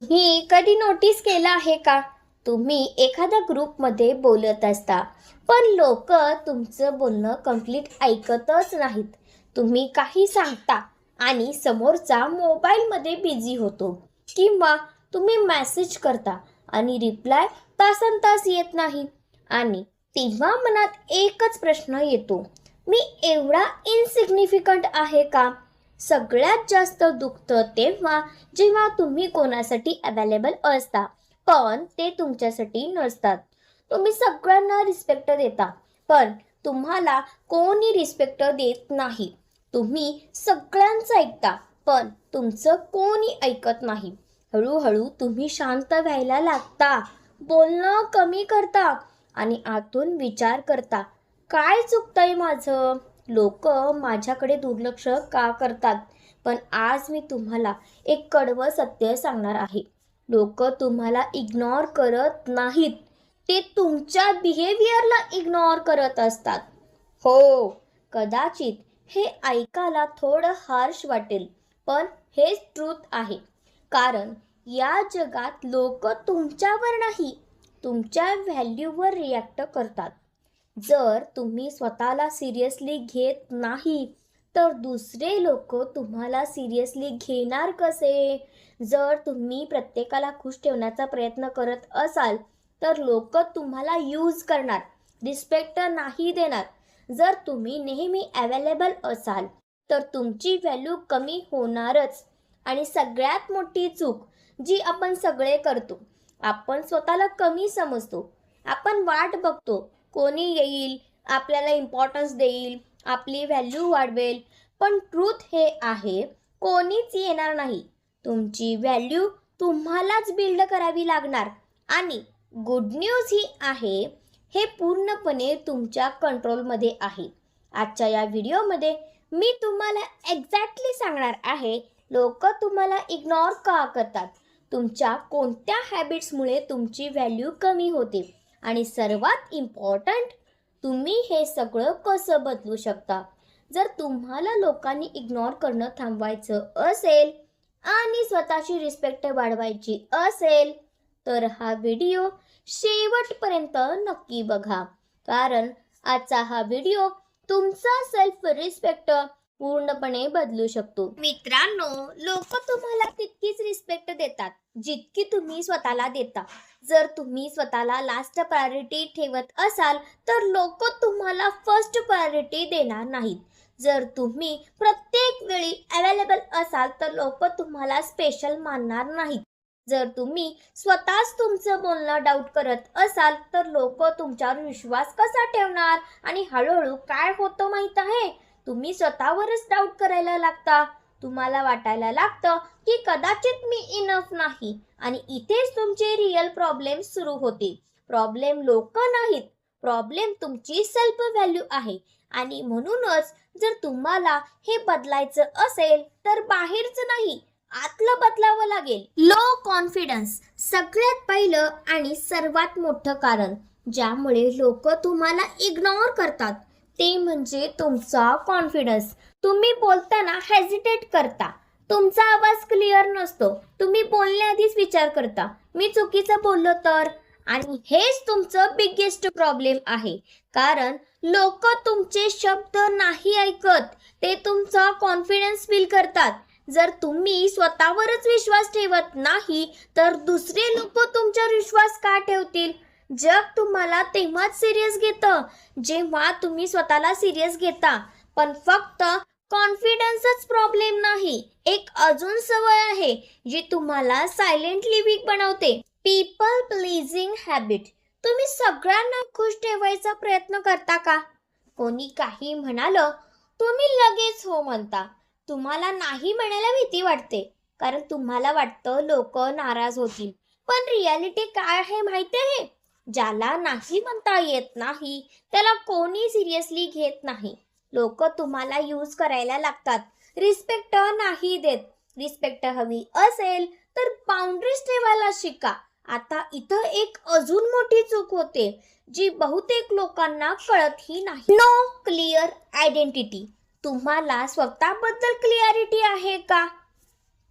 ही कधी नोटीस केलं आहे का? तुम्ही एखाद्या ग्रुपमध्ये बोलत असता, पण लोक तुमचं बोलणं कंप्लीट ऐकतच नाहीत. तुम्ही काही सांगता आणि समोरचा मोबाईलमध्ये बिझी होतो, किंवा तुम्ही मेसेज करता आणि रिप्लाय तासनतास येत नाही. आणि तेव्हा मनात एकच प्रश्न येतो, मी एवढा इनसिग्निफिकंट आहे का? सगळ्यात जास्त दुखतं तेव्हा जेव्हा तुम्ही कोणासाठी अवेलेबल असता पण ते तुमच्यासाठी नसतात. तुम्ही सगळ्यांना रिस्पेक्ट देता, पण तुम्हाला कोणी रिस्पेक्ट देत नाही. तुम्ही सगळ्यांचं ऐकता, पण तुमचं कोणी ऐकत नाही. हळूहळू तुम्ही शांत व्हायला लागता, बोलणं कमी करता आणि आतून विचार करता, काय चुकतंय माझं? लोक माझ्याकडे दुर्लक्ष का करतात? पण आज मी तुम्हाला एक कडवं सत्य सांगणार आहे. लोक तुम्हाला इग्नोर करत नाहीत, ते तुमच्या बिहेवियरला इग्नोर करत असतात. हो, कदाचित हे ऐकायला थोडं हार्श वाटेल, पण हेच ट्रूथ आहे. कारण या जगात लोक तुमच्यावर नाही, तुमच्या व्हॅल्यूवर रिॲक्ट करतात. जर तुम्ही स्वतःला सिरियसली घेत नाही, तर दुसरे लोक तुम्हाला सिरियसली घेणार कसे? जर तुम्ही प्रत्येकाला खुश ठेवण्याचा प्रयत्न करत असाल, तर लोक तुम्हाला यूज करणार, रिस्पेक्ट नाही देणार. जर तुम्ही नेहमी अवेलेबल असाल, तर तुमची व्हॅल्यू कमी होणारच. आणि सगळ्यात मोठी चूक जी आपण सगळे करतो, आपण स्वतःला कमी समजतो. आपण वाट बघतो, कोणी येईल, आपल्याला इम्पॉर्टन्स देईल, आपली व्हॅल्यू वाढवेल. पण ट्रूथ हे आहे, कोणीच येणार नाही. तुमची व्हॅल्यू तुम्हालाच बिल्ड करावी लागणार. आणि गुड न्यूज ही आहे, हे पूर्णपणे तुमच्या कंट्रोलमध्ये आहे. आजच्या या व्हिडिओमध्ये मी तुम्हाला एक्झॅक्टली सांगणार आहे, लोक तुम्हाला इग्नोर का करतात, तुमच्या कोणत्या हॅबिट्समुळे तुमची व्हॅल्यू कमी होते, आणि सर्वात इम्पॉर्टंट, तुम्ही हे सगळं कसं बदलू शकता. जर तुम्हाला लोकांनी इग्नोर करणं थांबवायचं असेल आणि स्वतःची रिस्पेक्ट वाढवायची असेल, तर हा व्हिडिओ शेवटपर्यंत नक्की बघा. कारण आजचा हा व्हिडिओ तुमचा सेल्फ रिस्पेक्ट पूर्णपणे बदलू शकतो. मित्रांनो, लोक तुम्हाला तितकीच रिस्पेक्ट देतात जितकी तुम्ही स्वतःला देता. जर तुम्ही स्वतःला लास्ट प्रायोरिटी ठेवत असाल, तर लोक तुम्हाला फर्स्ट प्रायोरिटी देणार नाहीत. जर तुम्ही प्रत्येक वेळी अवेलेबल असाल, तर लोक तुम्हाला स्पेशल मानणार नाहीत. जर तुम्ही स्वतःच तुमचं बोलणं डाऊट करत असाल, तर लोक तुमच्यावर विश्वास कसा ठेवणार? आणि हळूहळू काय होतं माहीत आहे, तुम्ही स्वतःवरच डाऊट करायला लागता. तुम्हाला वाटायला लागतं की कदाचित मी इनफ नाही, आणि इथेच तुमचे रिअल प्रॉब्लेम सुरू होते. प्रॉब्लेम लोक नाहीत, प्रॉब्लेम तुमची सेल्फ व्हॅल्यू आहे. आणि म्हणूनच जर तुम्हाला हे बदलायचं असेल, तर बाहेरचं नाही, आतलं बदलावं लागेल. लो कॉन्फिडन्स सगळ्यात पहिलं आणि सर्वात मोठं कारण ज्यामुळे लोक तुम्हाला इग्नोर करतात, ते म्हणजे तुमचा कॉन्फिडन्स. तुम्ही बोलताना हेजिटेट करता, तुमचा आवाज क्लिअर नसतो, तुम्ही बोलण्याआधीच विचार करता, मी चुकीचं बोललो तर. आणि हेच तुमचं बिगेस्ट प्रॉब्लेम आहे. कारण लोक तुमचे शब्द नाही ऐकत, ते तुमचा कॉन्फिडन्स फील करतात. जर तुम्ही स्वतःवरच विश्वास ठेवत नाही, तर दुसरे लोक तुमच्यावर विश्वास का ठेवतील? जग तुम्हाला तेव्हाच सिरियस घेतं जेव्हा तुम्ही स्वतःला सिरियस घेता. पण फक्त कॉन्फिडन्सच प्रॉब्लेम नाही, एक अजून सवय आहे जी तुम्हाला सायलेंटली वीक बनवते. People pleasing habit. तुम्ही सगळ्यांना खुश ठेवायचा प्रयत्न करता का? कोणी काही म्हणालं, तुम्ही लगेच हो म्हणता. तुम्हाला नाही म्हणायला भीती वाटते, कारण तुम्हाला वाटतं लोक नाराज होतील. पण रियालिटी काय आहे माहिती आहे? ज्याला नाही म्हणता येत नाही, त्याला कोणी सिरियसली घेत नाही. लोक तुम्हाला यूज करायला लागतात, रिस्पेक्ट नाही देत. रिस्पेक्ट हवी असेल तर बाउंड्रीज ठेवायला शिका. आता इथं एक अजून मोठी चूक होते, जी बहुतेक लोकांना कळतही नाही. No clear identity. तुम्हाला स्वतःबद्दल क्लिअरिटी आहे का?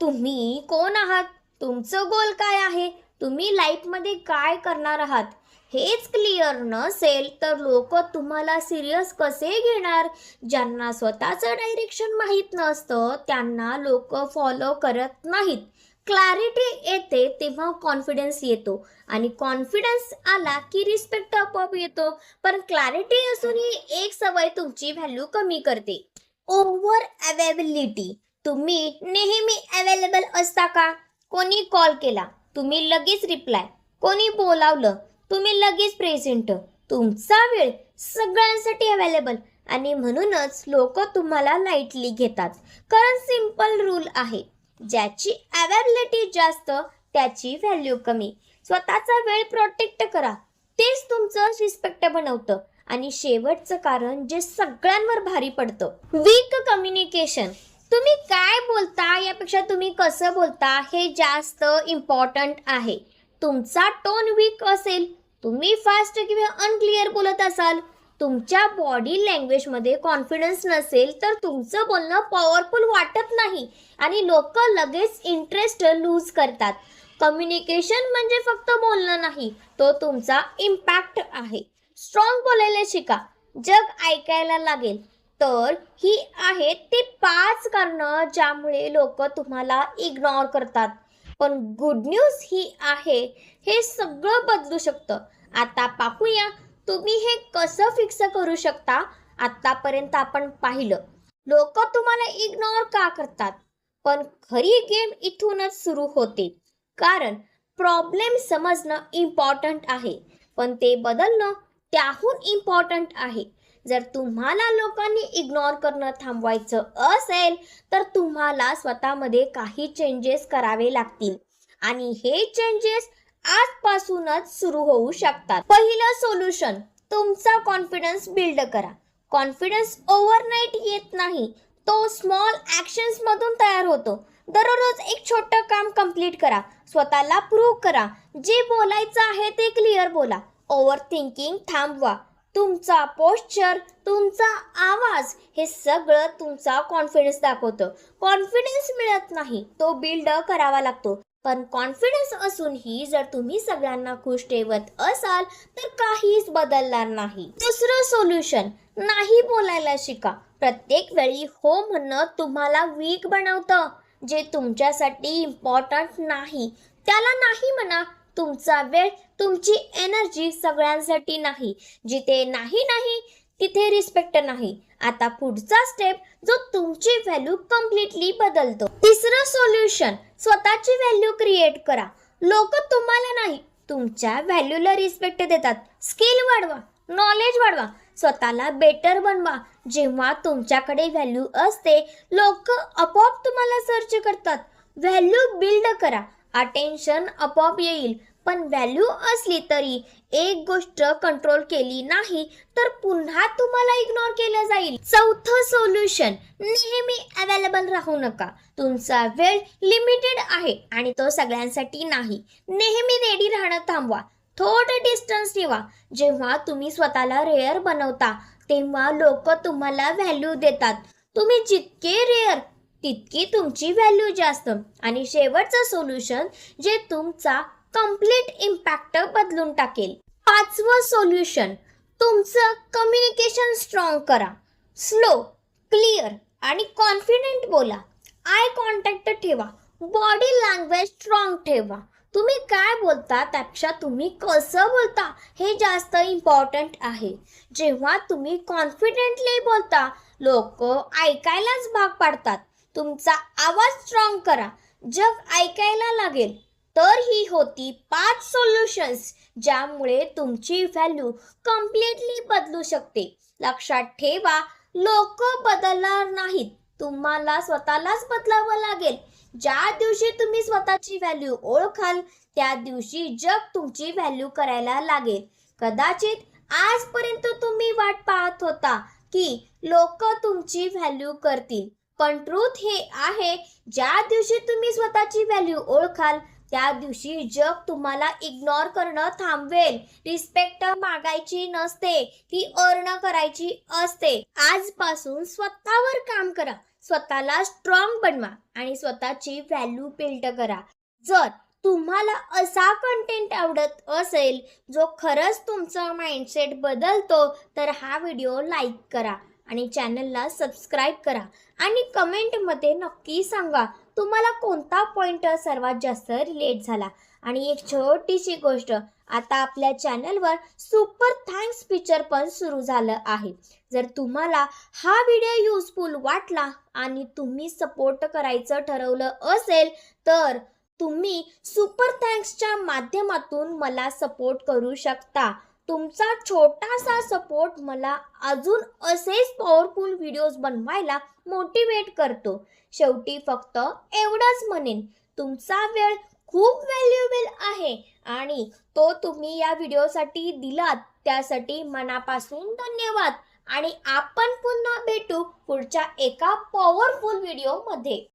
तुम्ही कोण आहात? तुमचं गोल काय आहे, तुम्ही लाईफमध्ये काय करणार आहात हेच क्लिअर नसेल तर लोक तुम्हाला सिरियस कसे घेणार. ज्यांना स्वतःचं डायरेक्शन माहीत नसतं त्यांना लोक फॉलो करत नाहीत. क्लॅरिटी येते तेव्हा कॉन्फिडन्स येतो आणि कॉन्फिडन्स आला की रिस्पेक्ट आपोआप येतो. पण क्लॅरिटी असूनही एक सवय तुमची व्हॅल्यू कमी करते. Over availability. तुम्ही नेहमी अवेलेबल असता का? कोणी कॉल केला तुम्ही लगेच रिप्लाय, कोणी बोलावलं तुम्ही लगेच प्रेझेंट. तुमचा वेळ सगळ्यांसाठी अवेलेबल आणि म्हणूनच लोक तुम्हाला लाईटली घेतात. कारण सिंपल रूल आहे, ज्याची अवेलेबिलिटी जास्त त्याची व्हॅल्यू कमी. स्वतःचा वेळ प्रोटेक्ट करा, तेच तुमचं रिस्पेक्ट बनवतं. आणि शेवटचं कारण जे सगळ्यांवर भारी पडतं, वीक कम्युनिकेशन. तुम्ही काय बोलता यापेक्षा तुम्ही कसं बोलता हे जास्त इम्पॉर्टंट आहे. तुमचा टोन वीक असेल, तुम्ही फास्ट किंवा अनक्लिअर बोलत असाल, तुमच्या बॉडी लँग्वेजमध्ये कॉन्फिडन्स नसेल तर तुमचं बोलणं पॉवरफुल वाटत नाही आणि लोक लगेच इंटरेस्ट लूज करतात. कम्युनिकेशन म्हणजे फक्त बोलणं नाही, तो तुमचा इम्पॅक्ट आहे. स्ट्रॉंग बोलायला शिका, जग ऐकायला लागेल. तर ही आहेत ते 5 कारणं ज्यामुळे लोक तुम्हाला इग्नोर करतात. पण गुड न्यूज ही आहे, हे सगळं बदलू शकतं. आता पाहूया तुम्ही हे कसं फिक्स करू शकता. आतापर्यंत आपण पाहिलं लोक तुम्हाला इग्नोर का करतात, पण खरी गेम इथूनच सुरू होते. कारण प्रॉब्लेम समजणं इम्पॉर्टंट आहे, पण ते बदलणं त्याहून इम्पॉर्टंट आहे. जर तुम्हाला लोकांनी इग्नोर करणं थांबवायचं असेल तर तुम्हाला स्वतःमध्ये काही चेंजेस करावे लागतील आणि हे चेंजेस आजपासूनच सुरू होऊ शकतात. पहिलं सोल्युशन, तुमचा कॉन्फिडन्स बिल्ड करा. कॉन्फिडन्स ओव्हरनाईट येत नाही, तो स्मॉल ॲक्शन्स मधून तयार होतो. दररोज एक छोटं काम कंप्लीट करा, स्वतःला प्रूव्ह करा. जे बोलायचं आहे ते क्लिअर बोला. ओव्हर थिंकिंग थांबवा. तुमचा पोश्चर, तुमचा आवाज हे सगळं तुमचा कॉन्फिडन्स दाखवतं. कॉन्फिडन्स मिळत नाही, तो बिल्ड करावा लागतो. पण कॉन्फिडन्स असूनही जर तुम्ही सगळ्यांना खुश ठेवत असाल तर काहीच बदलणार नाही. दुसरं सोल्युशन, नाही बोलायला शिका. प्रत्येक वेळी हो म्हणणं तुम्हाला वीक बनवतं. जे तुमच्यासाठी इम्पॉर्टंट नाही त्याला नाही म्हणा. तुमचा वेळ, तुमची एनर्जी सगळ्यांसाठी नाही. जिथे नाही नाही तिथे रिस्पेक्ट नाही. आता पुढचा स्टेप जो तुमची व्हॅल्यू कम्प्लिटली बदलतो. तिसरं सोल्युशन, स्वतःची व्हॅल्यू क्रिएट करा. लोक तुम्हाला नाही तुमच्या व्हॅल्यूला रिस्पेक्ट देतात. स्किल वाढवा, नॉलेज वाढवा, स्वतःला बेटर बनवा. जेव्हा तुमच्याकडे व्हॅल्यू असते लोक आपोआप तुम्हाला सर्च करतात. व्हॅल्यू बिल्ड करा, अटेन्शन आपोआप येईल. पण व्हॅल्यू असली तरी एक गोष्ट कंट्रोल केली नाही तर पुन्हा तुम्हाला इग्नोर केलं जाईल. चौथं सोल्युशन, नेहमी अवेलेबल राहू नका. तुमचा वेळ लिमिटेड आहे आणि तो सगळ्यांसाठी नाही. नेहमी रेडी राहणं थांबवा, थोडं डिस्टन्स ठेवा. जेव्हा तुम्ही स्वतःला रेअर बनवता तेव्हा लोक तुम्हाला व्हॅल्यू देतात. तुम्ही जितके रेअर तितकी तुमची व्हॅल्यू जास्त. आणि शेवटचं सोल्युशन जे तुमचा कम्प्लीट इम्पॅक्ट बदलून टाकेल. पाचवं सोल्युशन, तुमचं कम्युनिकेशन स्ट्रॉंग करा. स्लो, क्लिअर आणि कॉन्फिडेंट बोला. आय कॉन्टॅक्ट ठेवा, बॉडी लँग्वेज स्ट्रॉंग ठेवा. तुम्ही काय बोलता त्यापेक्षा तुम्ही कसं बोलता हे जास्त इम्पॉर्टंट आहे. जेव्हा तुम्ही कॉन्फिडेंटली बोलता लोक ऐकायलाच भाग पाडतात. तुमचा आवाज स्ट्रॉंग करा, जग ऐकायला लागेल. तर ही होती 5 सोल्युशन्स ज्यामुळे तुमची व्हॅल्यू कम्प्लिटली बदलू शकते. लक्षात ठेवा, लोक बदलणार नाहीत, तुम्हाला स्वतःलाच बदलावं लागेल. ज्या दिवशी तुम्ही स्वतःची व्हॅल्यू ओळखाल त्या दिवशी जग तुमची व्हॅल्यू करायला लागेल. कदाचित आजपर्यंत तुम्ही वाट पाहत होता की लोक तुमची व्हॅल्यू करतील, पण ट्रूथ हे आहे, ज्या दिवशी तुम्ही स्वतःची व्हॅल्यू ओळखाल त्या दिवशी जग तुम्हाला इग्नोर करणं थांबवेल. रिस्पेक्ट मागायची नसते, ती अर्न करायची असते. आजपासून स्वतःवर काम करा, स्वतःला स्ट्रॉंग बनवा आणि स्वतःची व्हॅल्यू बिल्ड करा. जर तुम्हाला असा कंटेंट आवडत असेल जो खरंच तुमचा माइंडसेट बदलतो, तर हा व्हिडिओ लाईक करा आणि चॅनलला सबस्क्राईब करा आणि कमेंटमध्ये नक्की सांगा तुम्हाला कोणता पॉईंट सर्वात जास्त रिलेट झाला. आणि एक छोटीशी गोष्ट, आता आपल्या चॅनलवर सुपर थँक्स फीचर पण सुरू झालं आहे. जर तुम्हाला हा व्हिडिओ युजफुल वाटला आणि तुम्ही सपोर्ट करायचं ठरवलं असेल, तर तुम्ही सुपर थँक्सच्या माध्यमातून मला सपोर्ट करू शकता. तुमचा छोटासा सपोर्ट मला अजून असेच पॉवरफुल व्हिडिओज बनवायला मोटिवेट करतो. शेवटी फक्त एवढंच म्हणेन, तुमचा वेळ खूप व्हॅल्युएबल आहे आणि तो तुम्ही या व्हिडिओसाठी दिलात, त्यासाठी मनापासून धन्यवाद. आणि आपण पुन्हा भेटू पुढच्या एका पॉवरफुल व्हिडिओमध्ये.